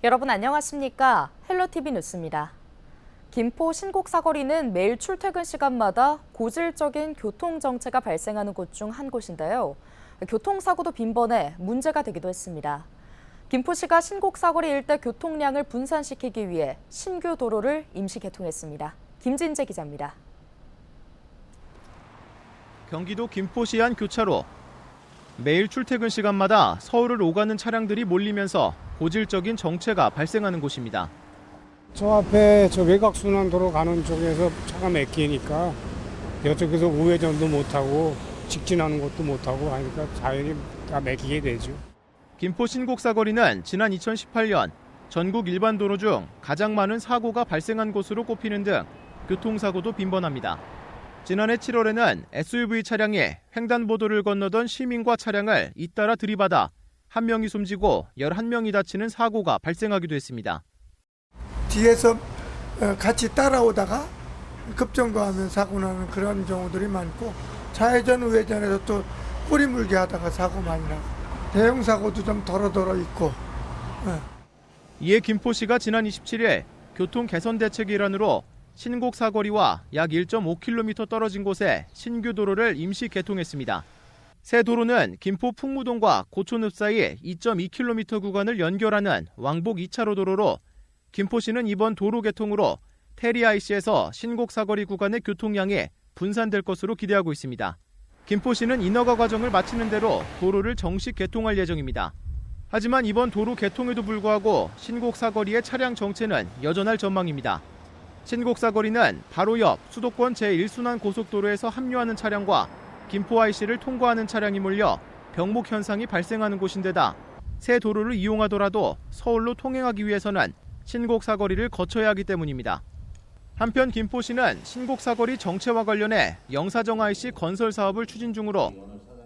여러분 안녕하십니까? 헬로티비 뉴스입니다. 김포 신곡사거리는 매일 출퇴근 시간마다 고질적인 교통정체가 발생하는 곳 중 한 곳인데요. 교통사고도 빈번해 문제가 되기도 했습니다. 김포시가 신곡사거리 일대 교통량을 분산시키기 위해 신규 도로를 임시 개통했습니다. 김진재 기자입니다. 경기도 김포시 한 교차로. 매일 출퇴근 시간마다 서울을 오가는 차량들이 몰리면서 고질적인 정체가 발생하는 곳입니다. 저 앞에 저 외곽순환도로 가는 쪽에서 차가 막히니까 이쪽에서 우회전도 못하고 직진하는 것도 못하고 하니까 자연히 다 막히게 되죠. 김포 신곡사거리는 지난 2018년 전국 일반 도로 중 가장 많은 사고가 발생한 곳으로 꼽히는 등 교통사고도 빈번합니다. 지난해 7월에는 SUV 차량이 횡단보도를 건너던 시민과 차량을 잇따라 들이받아 한 명이 숨지고 11명이 다치는 사고가 발생하기도 했습니다. 뒤에서 같이 따라오다가 급정거하면 사고 나는 그런 경우들이 많고 좌회전 우회전에서 또 꼬리 물게 하다가 사고 많이 나고 대형 사고도 좀 덜어덜어 있고. 이에 김포시가 지난 27일 교통 개선 대책 일환으로 신곡 사거리와 약 1.5km 떨어진 곳에 신규 도로를 임시 개통했습니다. 새 도로는 김포 풍무동과 고촌읍 사이 2.2km 구간을 연결하는 왕복 2차로 도로로 김포시는 이번 도로 개통으로 테리IC에서 신곡 사거리 구간의 교통량이 분산될 것으로 기대하고 있습니다. 김포시는 인허가 과정을 마치는 대로 도로를 정식 개통할 예정입니다. 하지만 이번 도로 개통에도 불구하고 신곡 사거리의 차량 정체는 여전할 전망입니다. 신곡 사거리는 바로 옆 수도권 제1순환 고속도로에서 합류하는 차량과 김포 IC를 통과하는 차량이 몰려 병목 현상이 발생하는 곳인데다 새 도로를 이용하더라도 서울로 통행하기 위해서는 신곡 사거리를 거쳐야 하기 때문입니다. 한편 김포시는 신곡 사거리 정체와 관련해 영사정 IC 건설 사업을 추진 중으로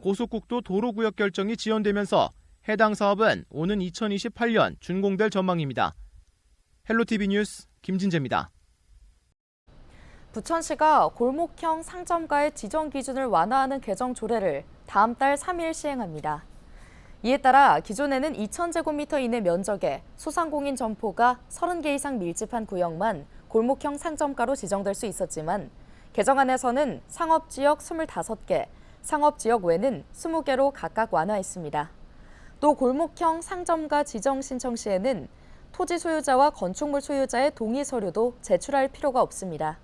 고속국도 도로구역 결정이 지연되면서 해당 사업은 오는 2028년 준공될 전망입니다. 헬로티비 뉴스 김진재입니다. 부천시가 골목형 상점가의 지정 기준을 완화하는 개정 조례를 다음 달 3일 시행합니다. 이에 따라 기존에는 2,000제곱미터 이내 면적에 소상공인 점포가 30개 이상 밀집한 구역만 골목형 상점가로 지정될 수 있었지만 개정안에서는 상업지역 25개, 상업지역 외는 20개로 각각 완화했습니다. 또 골목형 상점가 지정 신청 시에는 토지 소유자와 건축물 소유자의 동의 서류도 제출할 필요가 없습니다.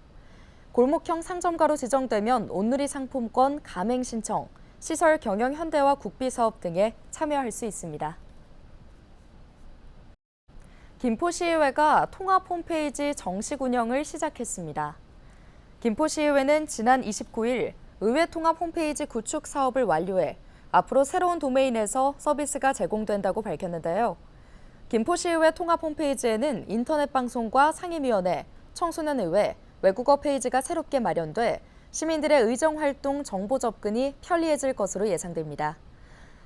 골목형 상점가로 지정되면 온누리 상품권 가맹 신청, 시설 경영 현대화 국비 사업 등에 참여할 수 있습니다. 김포시의회가 통합 홈페이지 정식 운영을 시작했습니다. 김포시의회는 지난 29일 의회 통합 홈페이지 구축 사업을 완료해 앞으로 새로운 도메인에서 서비스가 제공된다고 밝혔는데요. 김포시의회 통합 홈페이지에는 인터넷 방송과 상임위원회, 청소년의회, 외국어 페이지가 새롭게 마련돼 시민들의 의정활동 정보 접근이 편리해질 것으로 예상됩니다.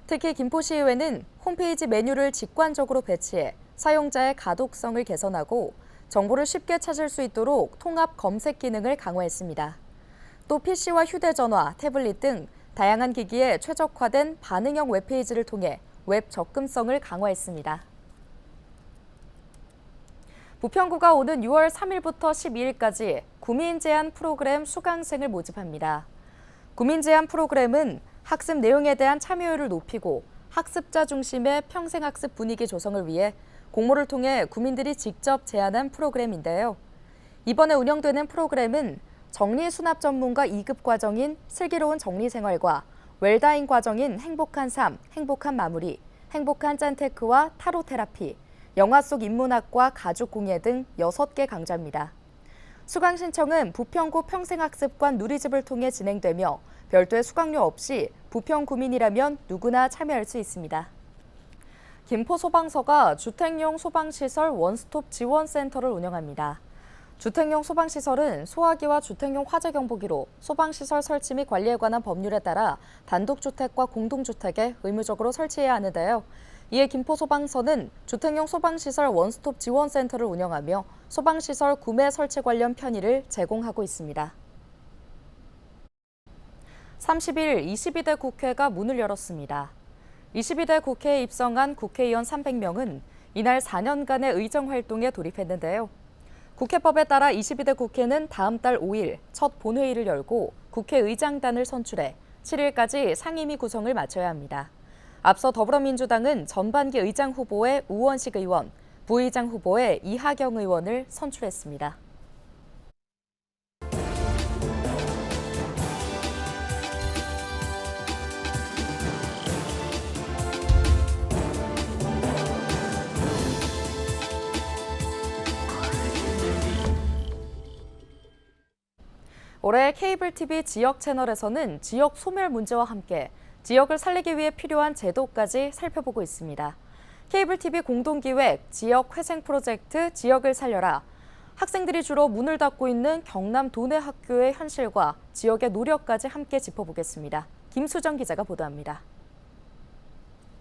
특히 김포시의회는 홈페이지 메뉴를 직관적으로 배치해 사용자의 가독성을 개선하고 정보를 쉽게 찾을 수 있도록 통합 검색 기능을 강화했습니다. 또 PC와 휴대전화, 태블릿 등 다양한 기기에 최적화된 반응형 웹페이지를 통해 웹 접근성을 강화했습니다. 부평구가 오는 6월 3일부터 12일까지 구민 제한 프로그램 수강생을 모집합니다. 구민 제한 프로그램은 학습 내용에 대한 참여율을 높이고 학습자 중심의 평생학습 분위기 조성을 위해 공모를 통해 구민들이 직접 제안한 프로그램인데요. 이번에 운영되는 프로그램은 정리수납 전문가 2급 과정인 슬기로운 정리생활과 웰다잉 과정인 행복한 삶, 행복한 마무리, 행복한 짠테크와 타로 테라피, 영화 속 인문학과 가족공예 등 6개 강좌입니다. 수강 신청은 부평구 평생학습관 누리집을 통해 진행되며 별도의 수강료 없이 부평 구민이라면 누구나 참여할 수 있습니다. 김포소방서가 주택용 소방시설 원스톱 지원센터를 운영합니다. 주택용 소방시설은 소화기와 주택용 화재 경보기로 소방시설 설치 및 관리에 관한 법률에 따라 단독주택과 공동주택에 의무적으로 설치해야 하는데요. 이에 김포소방서는 주택용 소방시설 원스톱 지원센터를 운영하며 소방시설 구매 설치 관련 편의를 제공하고 있습니다. 30일 22대 국회가 문을 열었습니다. 22대 국회에 입성한 국회의원 300명은 이날 4년간의 의정 활동에 돌입했는데요. 국회법에 따라 22대 국회는 다음 달 5일 첫 본회의를 열고 국회의장단을 선출해 7일까지 상임위 구성을 마쳐야 합니다. 앞서 더불어민주당은 전반기 의장 후보에 우원식 의원, 부의장 후보에 이하경 의원을 선출했습니다. 올해 케이블 TV 지역 채널에서는 지역 소멸 문제와 함께 지역을 살리기 위해 필요한 제도까지 살펴보고 있습니다. 케이블 TV 공동기획 지역 회생 프로젝트 지역을 살려라. 학생들이 주로 문을 닫고 있는 경남 도내 학교의 현실과 지역의 노력까지 함께 짚어보겠습니다. 김수정 기자가 보도합니다.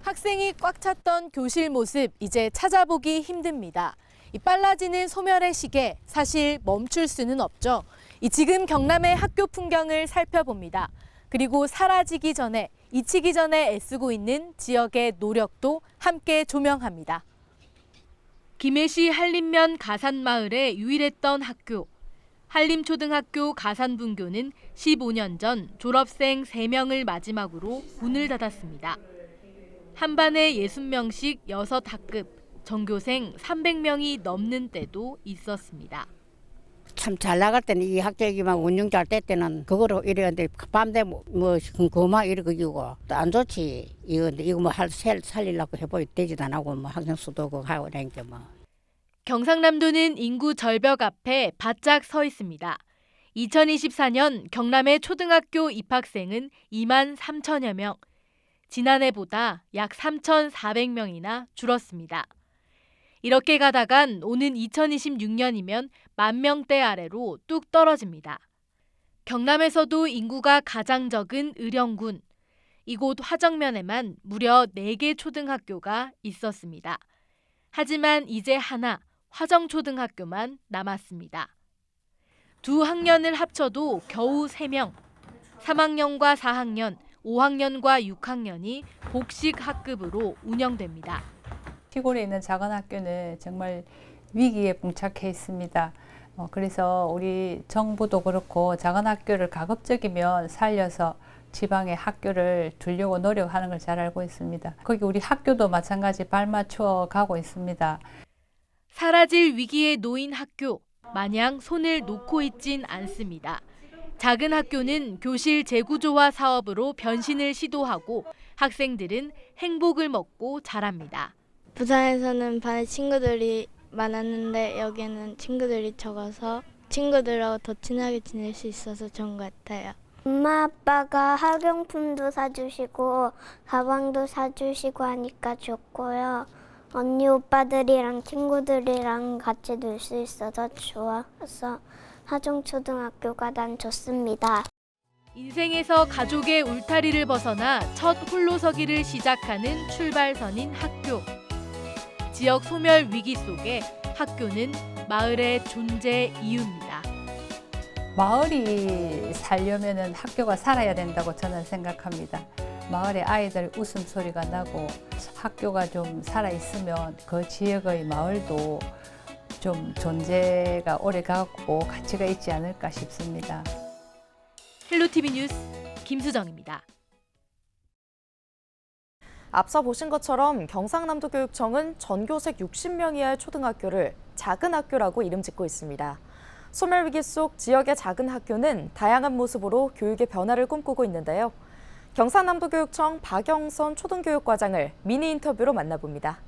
학생이 꽉 찼던 교실 모습 이제 찾아보기 힘듭니다. 이 빨라지는 소멸의 시계 사실 멈출 수는 없죠. 지금 경남의 학교 풍경을 살펴봅니다. 그리고 사라지기 전에, 잊히기 전에 애쓰고 있는 지역의 노력도 함께 조명합니다. 김해시 한림면 가산마을에 유일했던 학교. 한림초등학교 가산분교는 15년 전 졸업생 3명을 마지막으로 문을 닫았습니다. 한 반에 60명씩 6학급, 전교생 300명이 넘는 때도 있었습니다. 참 잘 나갈 때는 이 학교에만 운영 잘 될 때는 그거로 이랬는데 밤 되면 뭐 그만 이러고 이거 안 좋지. 이거 뭐 살리려고 해보이 되지도 안 하고 뭐 학생 수도 그거 하고 그러니까 뭐. 경상남도는 인구 절벽 앞에 바짝 서 있습니다. 2024년 경남의 초등학교 입학생은 2만 3천여 명. 지난해보다 약 3,400명이나 줄었습니다. 이렇게 가다간 오는 2026년이면 10,000명대 아래로 뚝 떨어집니다. 경남에서도 인구가 가장 적은 의령군. 이곳 화정면에만 무려 4개 초등학교가 있었습니다. 하지만 이제 하나, 화정초등학교만 남았습니다. 두 학년을 합쳐도 겨우 3명. 3학년과 4학년, 5학년과 6학년이 복식 학급으로 운영됩니다. 시골에 있는 작은 학교는 정말 위기에 봉착해 있습니다. 그래서 우리 정부도 그렇고 작은 학교를 가급적이면 살려서 지방의 학교를 두려고 노력하는 걸 잘 알고 있습니다. 거기 우리 학교도 마찬가지 발맞춰 가고 있습니다. 사라질 위기에 놓인 학교, 마냥 손을 놓고 있진 않습니다. 작은 학교는 교실 재구조화 사업으로 변신을 시도하고 학생들은 행복을 먹고 자랍니다. 부산에서는 반에 친구들이 많았는데 여기는 친구들이 적어서 친구들하고 더 친하게 지낼 수 있어서 좋은 것 같아요. 엄마 아빠가 학용품도 사주시고 가방도 사주시고 하니까 좋고요. 언니 오빠들이랑 친구들이랑 같이 놀 수 있어서 좋아서 하정초등학교가 난 좋습니다. 인생에서 가족의 울타리를 벗어나 첫 홀로서기를 시작하는 출발선인 학교. 지역 소멸 위기 속에 학교는 마을의 존재 이유입니다. 마을이 살려면 학교가 살아야 된다고 저는 생각합니다. 마을의 아이들 웃음소리가 나고 학교가 좀 살아있으면 그 지역의 마을도 좀 존재가 오래가고 가치가 있지 않을까 싶습니다. 헬로티비 뉴스 김수정입니다. 앞서 보신 것처럼 경상남도교육청은 전교생 60명 이하의 초등학교를 작은 학교라고 이름 짓고 있습니다. 소멸 위기 속 지역의 작은 학교는 다양한 모습으로 교육의 변화를 꿈꾸고 있는데요. 경상남도교육청 박영선 초등교육과장을 미니 인터뷰로 만나봅니다.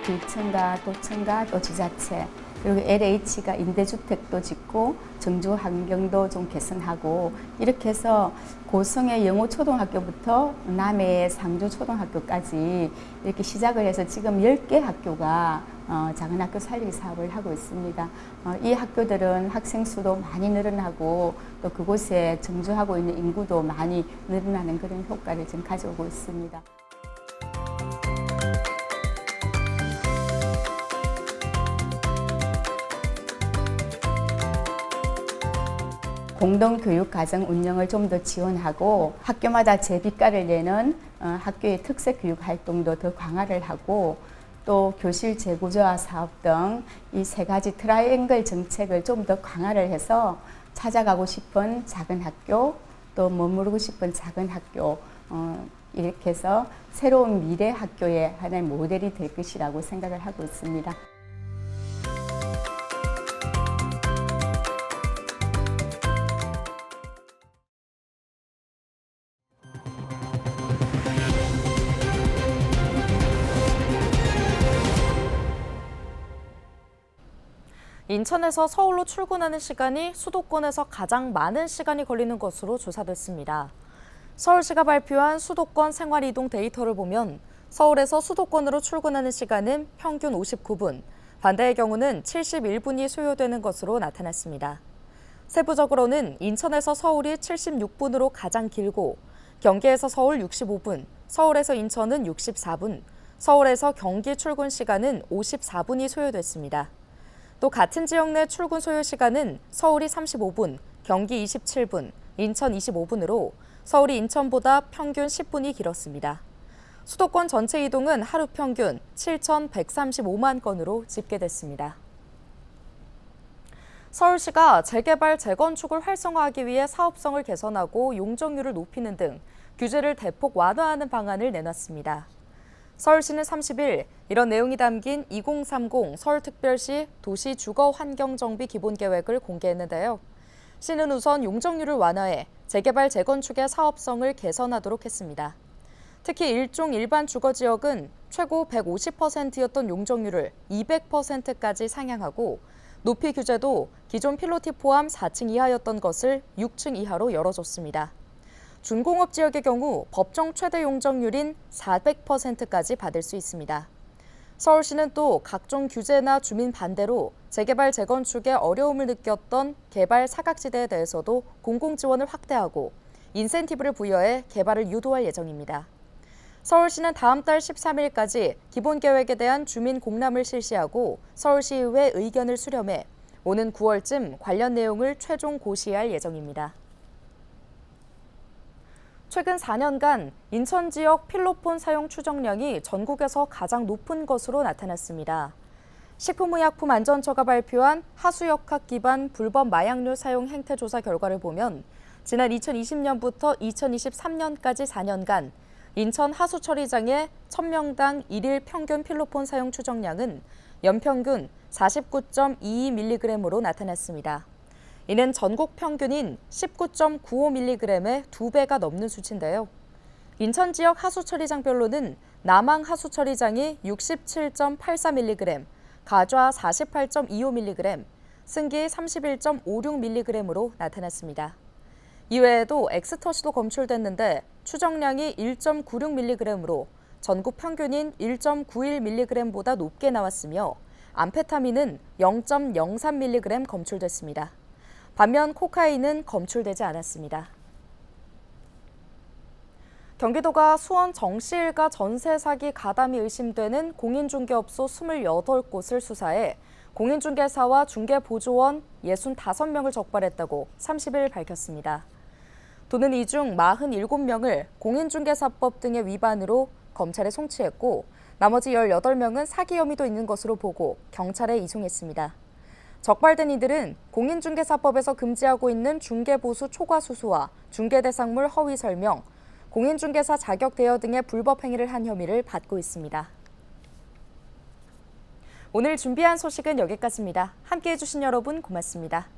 구청과 도청과 또 지자체 그리고 LH가 임대주택도 짓고 정주 환경도 좀 개선하고 이렇게 해서 고성의 영호초등학교부터 남해의 상주초등학교까지 이렇게 시작을 해서 지금 10개 학교가 작은 학교 살리기 사업을 하고 있습니다. 이 학교들은 학생 수도 많이 늘어나고 또 그곳에 정주하고 있는 인구도 많이 늘어나는 그런 효과를 지금 가져오고 있습니다. 공동교육과정 운영을 좀 더 지원하고 학교마다 제비가를 내는 학교의 특색교육 활동도 더 강화를 하고 또 교실 재구조화 사업 등 이 세 가지 트라이앵글 정책을 좀 더 강화를 해서 찾아가고 싶은 작은 학교 또 머무르고 싶은 작은 학교 이렇게 해서 새로운 미래 학교의 하나의 모델이 될 것이라고 생각을 하고 있습니다. 인천에서 서울로 출근하는 시간이 수도권에서 가장 많은 시간이 걸리는 것으로 조사됐습니다. 서울시가 발표한 수도권 생활이동 데이터를 보면 서울에서 수도권으로 출근하는 시간은 평균 59분, 반대의 경우는 71분이 소요되는 것으로 나타났습니다. 세부적으로는 인천에서 서울이 76분으로 가장 길고 경기에서 서울 65분, 서울에서 인천은 64분, 서울에서 경기 출근 시간은 54분이 소요됐습니다. 또 같은 지역 내 출근 소요 시간은 서울이 35분, 경기 27분, 인천 25분으로 서울이 인천보다 평균 10분이 길었습니다. 수도권 전체 이동은 하루 평균 7,135만 건으로 집계됐습니다. 서울시가 재개발, 재건축을 활성화하기 위해 사업성을 개선하고 용적률을 높이는 등 규제를 대폭 완화하는 방안을 내놨습니다. 서울시는 30일 이런 내용이 담긴 2030 서울특별시 도시주거환경정비 기본계획을 공개했는데요. 시는 우선 용적률을 완화해 재개발, 재건축의 사업성을 개선하도록 했습니다. 특히 일종 일반 주거지역은 최고 150%였던 용적률을 200%까지 상향하고 높이 규제도 기존 필로티 포함 4층 이하였던 것을 6층 이하로 열어줬습니다. 준공업 지역의 경우 법정 최대 용적률인 400%까지 받을 수 있습니다. 서울시는 또 각종 규제나 주민 반대로 재개발, 재건축에 어려움을 느꼈던 개발 사각지대에 대해서도 공공지원을 확대하고 인센티브를 부여해 개발을 유도할 예정입니다. 서울시는 다음 달 13일까지 기본계획에 대한 주민 공람을 실시하고 서울시의회 의견을 수렴해 오는 9월쯤 관련 내용을 최종 고시할 예정입니다. 최근 4년간 인천 지역 필로폰 사용 추정량이 전국에서 가장 높은 것으로 나타났습니다. 식품의약품안전처가 발표한 하수역학 기반 불법 마약류 사용 행태 조사 결과를 보면 지난 2020년부터 2023년까지 4년간 인천 하수처리장의 1000명당 1일 평균 필로폰 사용 추정량은 연평균 49.22mg으로 나타났습니다. 이는 전국 평균인 19.95mg의 2배가 넘는 수치인데요. 인천 지역 하수처리장별로는 남항 하수처리장이 67.84mg, 가좌 48.25mg, 승기 31.56mg으로 나타났습니다. 이외에도 엑스터시도 검출됐는데 추정량이 1.96mg으로 전국 평균인 1.91mg보다 높게 나왔으며 암페타민은 0.03mg 검출됐습니다. 반면 코카인은 검출되지 않았습니다. 경기도가 수원 정시일가 전세 사기 가담이 의심되는 공인중개업소 28곳을 수사해 공인중개사와 중개보조원 65명을 적발했다고 30일 밝혔습니다. 도는 이 중 47명을 공인중개사법 등의 위반으로 검찰에 송치했고 나머지 18명은 사기 혐의도 있는 것으로 보고 경찰에 이송했습니다. 적발된 이들은 공인중개사법에서 금지하고 있는 중개보수 초과수수와 중개대상물 허위 설명, 공인중개사 자격 대여 등의 불법 행위를 한 혐의를 받고 있습니다. 오늘 준비한 소식은 여기까지입니다. 함께해 주신 여러분 고맙습니다.